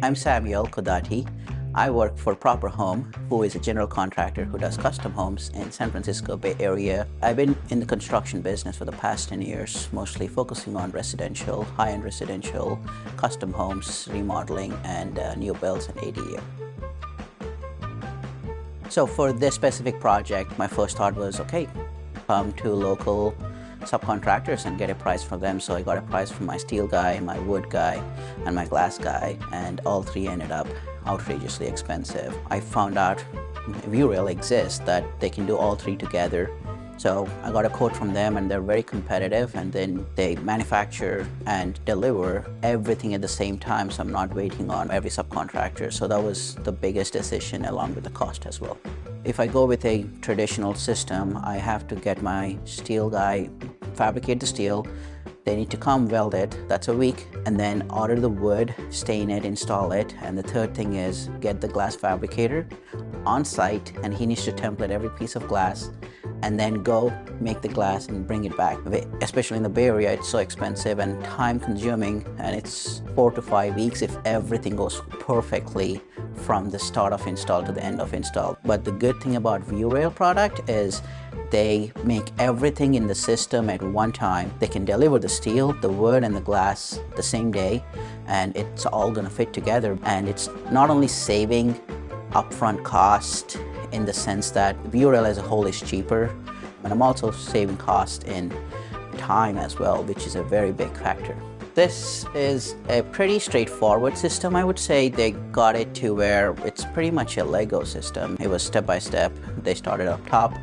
I'm Samuel Kodati. I work for Proper Home, who is a general contractor who does custom homes in San Francisco Bay Area. I've been in the construction business for the past 10 years, mostly focusing on residential, high-end residential, custom homes, remodeling, and new builds and ADU. So for this specific project, my first thought was, okay, come to local subcontractors and get a price from them. So I got a price from my steel guy, my wood guy, and my glass guy, and all three ended up outrageously expensive. I found out Viewrail exists, that they can do all three together. So I got a quote from them and they're very competitive, and then they manufacture and deliver everything at the same time, so I'm not waiting on every subcontractor. So that was the biggest decision, along with the cost as well. If I go with a traditional system, I have to get my steel guy fabricate the steel. They need to come weld it, that's a week, and then order the wood, stain it, install it. And the third thing is get the glass fabricator on site, and he needs to template every piece of glass and then go make the glass and bring it back. Especially in the Bay Area, it's so expensive and time consuming, and it's 4 to 5 weeks if everything goes perfectly from the start of install to the end of install. But the good thing about Viewrail product is they make everything in the system at one time. They can deliver the steel, the wood, and the glass the same day, and it's all gonna fit together. And it's not only saving upfront cost in the sense that Viewrail as a whole is cheaper, but I'm also saving cost in time as well, which is a very big factor. This is a pretty straightforward system. I would say they got it to where it's pretty much a Lego system. It was step by step. They started up top,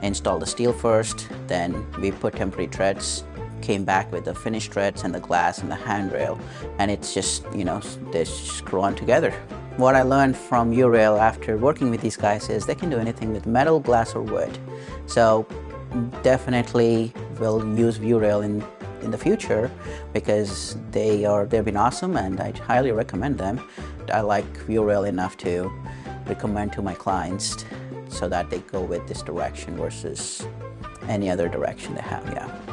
installed the steel first, then we put temporary treads, came back with the finished treads and the glass and the handrail, and it's just, you know, they screw on together. What I learned from Viewrail after working with these guys is they can do anything with metal, glass, or wood. So definitely will use Viewrail in the future, because they've been awesome and I highly recommend them. I like Viewrail enough to recommend to my clients so that they go with this direction versus any other direction they have. Yeah.